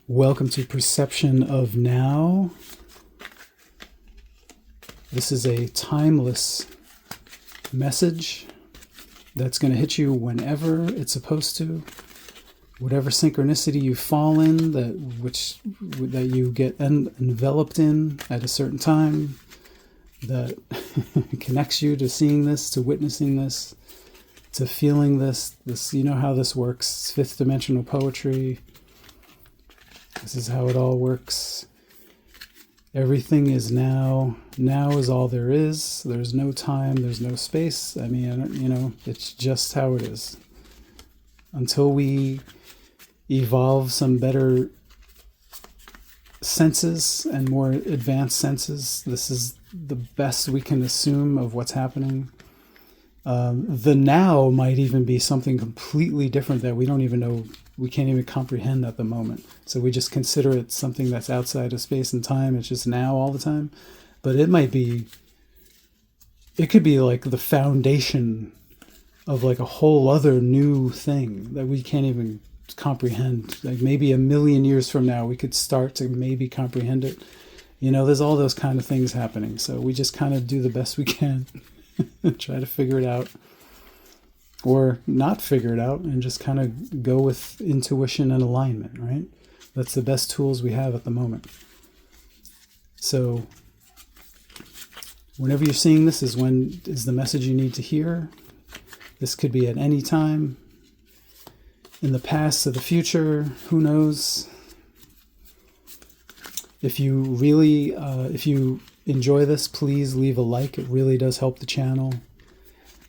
Welcome to Perception of Now. This is a timeless message that's going to hit you whenever it's supposed to. Whatever synchronicity you fall in, that you get enveloped in at a certain time, that connects you to seeing this, to witnessing this, to feeling this. You know how this works. It's fifth dimensional poetry. This is how it all works. Everything is now. Now is all there is. There's no time. There's no space. I mean, it's just how it is. Until we evolve some better senses and more advanced senses, this is the best we can assume of what's happening. The now might even be something completely different that we don't even know, we can't even comprehend at the moment. So we just consider it something that's outside of space and time. It's just now all the time. But it could be like the foundation of like a whole other new thing that we can't even comprehend. Like maybe a million years from now, we could start to maybe comprehend it. There's all those kind of things happening. So we just kind of do the best we can. Try to figure it out, or not figure it out, and just kind of go with intuition and alignment, right? That's the best tools we have at the moment. So whenever you're seeing this is the message you need to hear. This could be at any time, in the past or the future, who knows? If you enjoy this, please leave a like. It really does help the channel.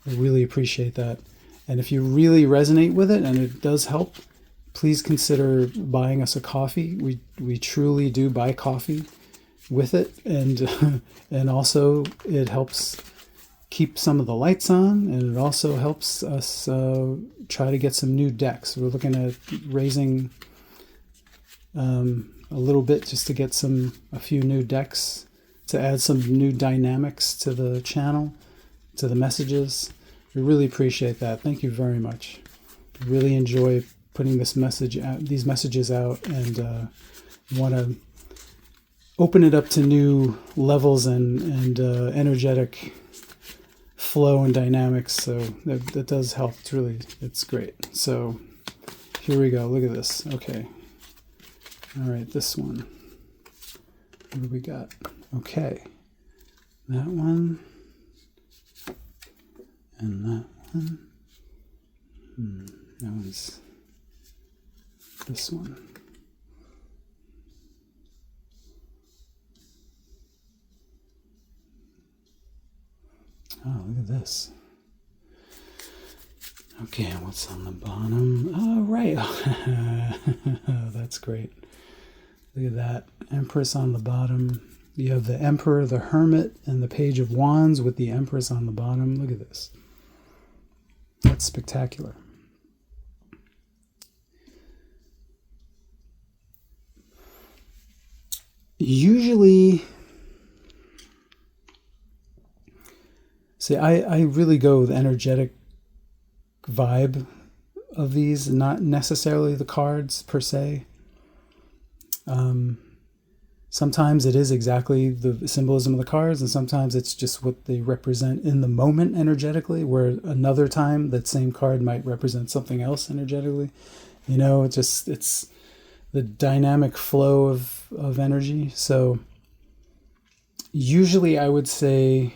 I really appreciate that. And if you really resonate with it and it does help, please consider buying us a coffee. We truly do buy coffee with it, and also it helps keep some of the lights on, and it also helps us try to get some new decks. We're looking at raising a little bit just to get a few new decks, to add some new dynamics to the channel, to the messages. We really appreciate that. Thank you very much. I really enjoy putting these messages out, and want to open it up to new levels and energetic flow and dynamics. So that does help. It's great. So here we go. Look at this. Okay. All right, this one. What do we got? Okay, that one, and that one. That one's this one. Oh, look at this. Okay, what's on the bottom? Oh, right. That's great. Look at that. Empress on the bottom. You have the Emperor, the Hermit, and the Page of Wands with the Empress on the bottom. Look at this. That's spectacular. Usually, see, I really go with energetic vibe of these, not necessarily the cards per se. Sometimes it is exactly the symbolism of the cards, and sometimes it's just what they represent in the moment energetically, where another time that same card might represent something else energetically. It's the dynamic flow of energy. So usually I would say,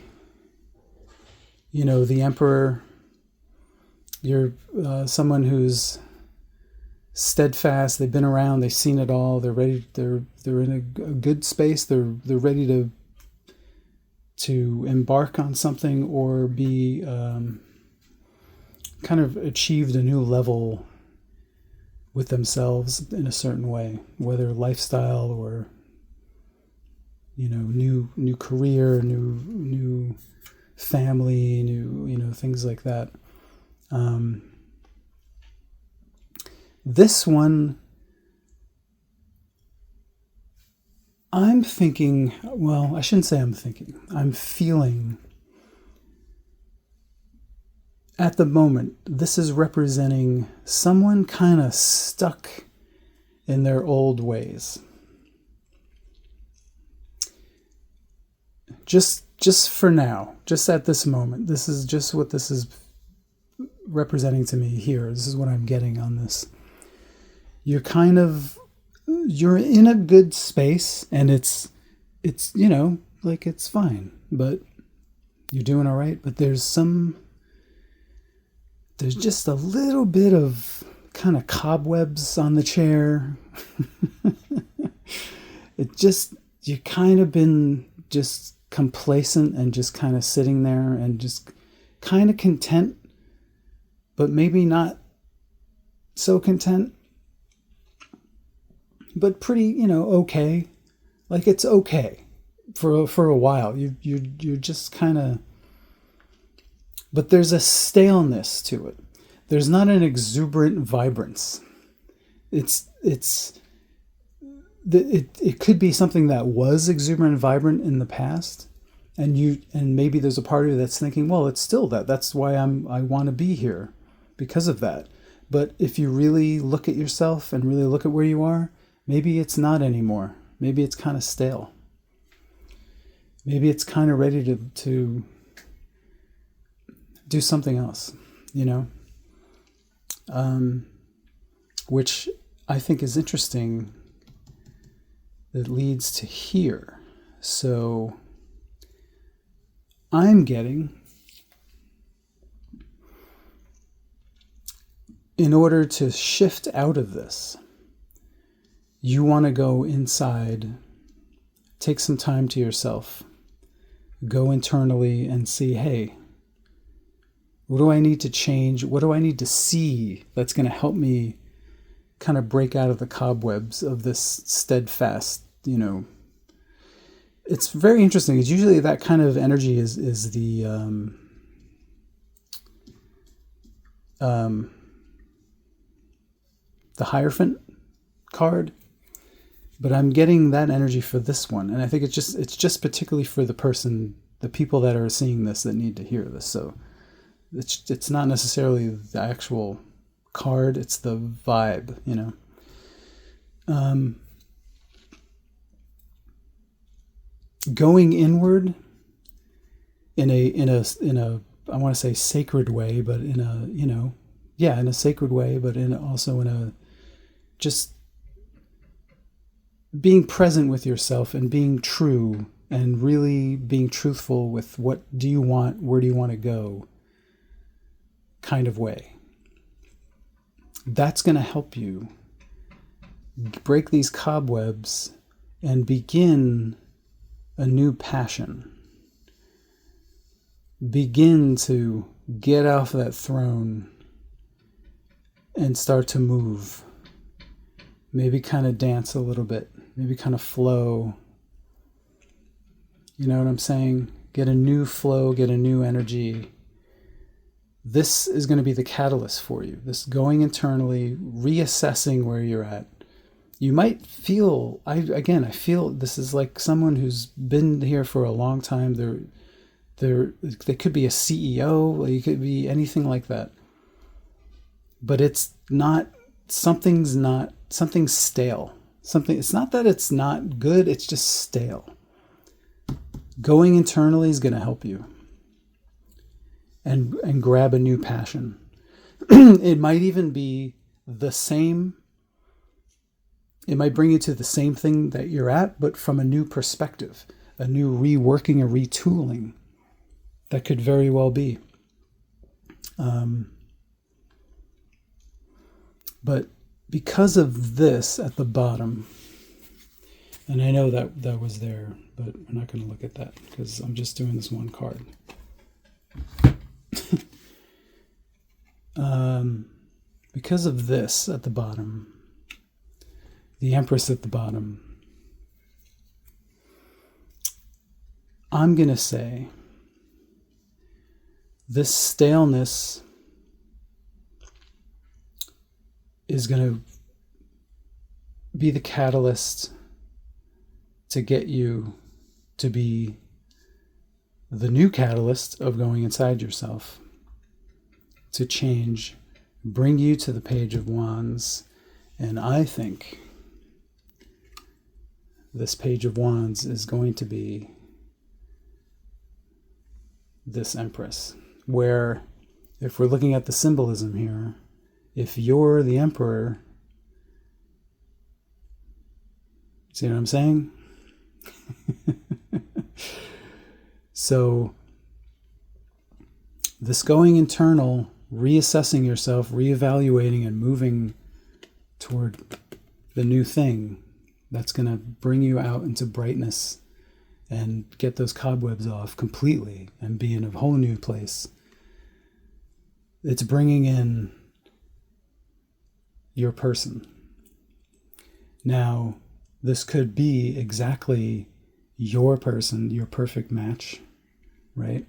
the Emperor, you're someone who's steadfast. They've been around. They've seen it all. They're ready. They're in a good space. They're ready to embark on something, or be kind of achieved a new level with themselves in a certain way, whether lifestyle or new career, new family, new things like that. This one, I'm thinking, well, I shouldn't say I'm thinking, I'm feeling at the moment, this is representing someone kind of stuck in their old ways. Just for now, just at this moment, this is just what this is representing to me here. This is what I'm getting on this. You're in a good space, and it's like it's fine, but you're doing all right. But there's just a little bit of kind of cobwebs on the chair. You kind of been just complacent and just kind of sitting there and just kind of content, but maybe not so content, but pretty, okay. Like it's okay for a while. You're just kind of, but there's a staleness to it. There's not an exuberant vibrance. It could be something that was exuberant and vibrant in the past, and maybe there's a part of you that's thinking, well, it's still that. That's why I want to be here, because of that. But if you really look at yourself and really look at where you are, maybe it's not anymore. Maybe it's kind of stale. Maybe it's kind of ready to do something else, which I think is interesting. That leads to here. So I'm getting, in order to shift out of this, you want to go inside, take some time to yourself, go internally and see, hey, what do I need to change? What do I need to see that's going to help me kind of break out of the cobwebs of this steadfast, It's very interesting. It's usually that kind of energy is the Hierophant card, but I'm getting that energy for this one, and I think it's just particularly for the people that are seeing this that need to hear this. So it's not necessarily the actual card, it's the vibe, going inward in a I want to say sacred way, but in a sacred way, but also in a just being present with yourself and being true and really being truthful with what do you want, where do you want to go kind of way. That's going to help you break these cobwebs and begin a new passion. Begin to get off that throne and start to move. Maybe kind of dance a little bit. Maybe kind of flow. You know what I'm saying? Get a new flow, get a new energy. This is going to be the catalyst for you. This going internally, reassessing where you're at. You might feel, I feel this is like someone who's been here for a long time. They could be a CEO, you could be anything like that. But it's not, something's stale. It's not that it's not good, it's just stale. Going internally is going to help you. And grab a new passion. It might even be the same. It might bring you to the same thing that you're at, but from a new perspective, a new reworking, a retooling. That could very well be. But because of this at the bottom, and I know that was there, but we're not going to look at that because I'm just doing this one card. Because of this at the bottom, the Empress at the bottom, I'm going to say this staleness is going to be the catalyst to get you to be the new catalyst of going inside yourself, to change, bring you to the Page of Wands. And I think this Page of Wands is going to be this Empress, where if we're looking at the symbolism here, if you're the Emperor, see what I'm saying? So this going internal, reassessing yourself, reevaluating, and moving toward the new thing that's going to bring you out into brightness and get those cobwebs off completely and be in a whole new place. It's bringing in your person. Now, this could be exactly your person, your perfect match, right?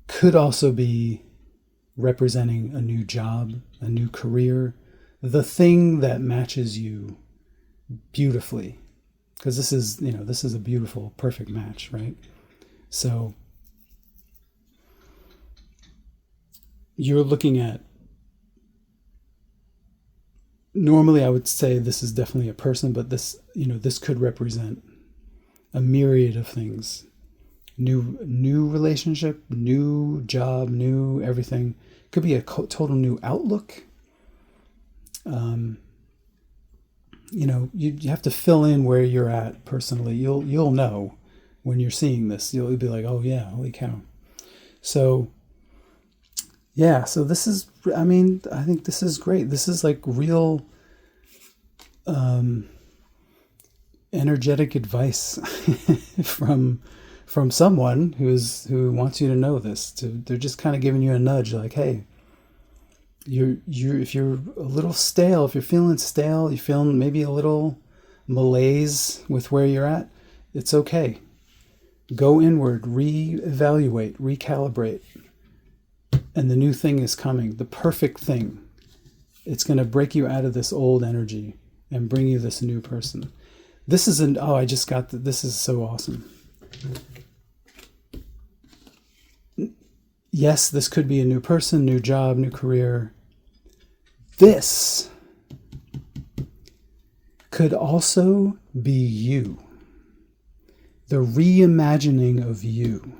Could also be representing a new job, a new career, the thing that matches you beautifully. Because this is a beautiful, perfect match, right? So you're looking at, normally I would say this is definitely a person, but this could represent a myriad of things. New relationship, new job, new everything. Could be a total new outlook. You have to fill in where you're at personally. You'll know when you're seeing this. You'll be like, oh yeah, holy cow. So yeah, so this is, I think this is great. This is like real energetic advice from someone who wants you to know this. They're just kind of giving you a nudge, like, hey, if you're a little stale, if you're feeling stale, you're feeling maybe a little malaise with where you're at, it's okay. Go inward, reevaluate, recalibrate, and the new thing is coming, the perfect thing. It's going to break you out of this old energy and bring you this new person. This is this is so awesome. Yes, this could be a new person, new job, new career. This could also be you. The reimagining of you.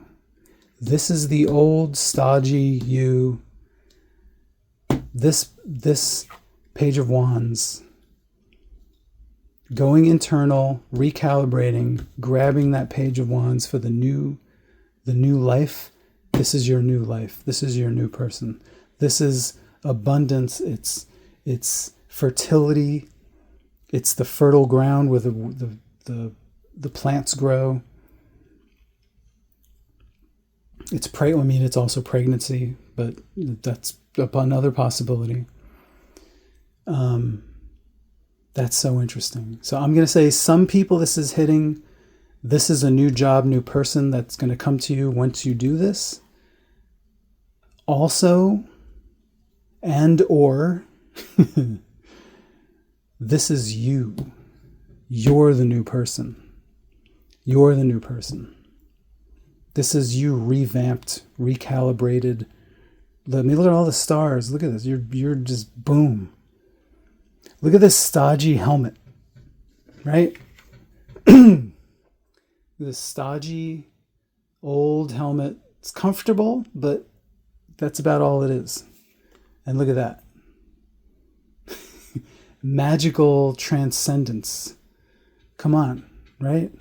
This is the old stodgy you. This Page of Wands. Going internal, recalibrating, grabbing that Page of Wands for the new life. This is your new life. This is your new person. This is abundance. It's fertility. It's the fertile ground where the plants grow. It's also pregnancy, but that's another possibility. That's so interesting. So I'm going to say some people this is hitting. This is a new job, new person that's going to come to you once you do this. Also, or this is you. You're the new person. You're the new person. This is you revamped, recalibrated. Look at all the stars. Look at this. You're just boom. Look at this stodgy helmet, right? This stodgy old helmet. It's comfortable, but that's about all it is. And look at that. Magical transcendence. Come on, right?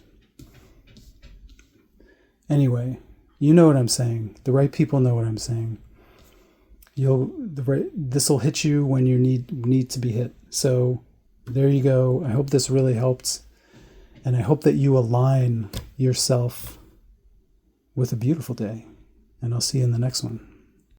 Anyway, you know what I'm saying. The right people know what I'm saying. This will hit you when you need to be hit. So there you go. I hope this really helped. And I hope that you align yourself with a beautiful day. And I'll see you in the next one.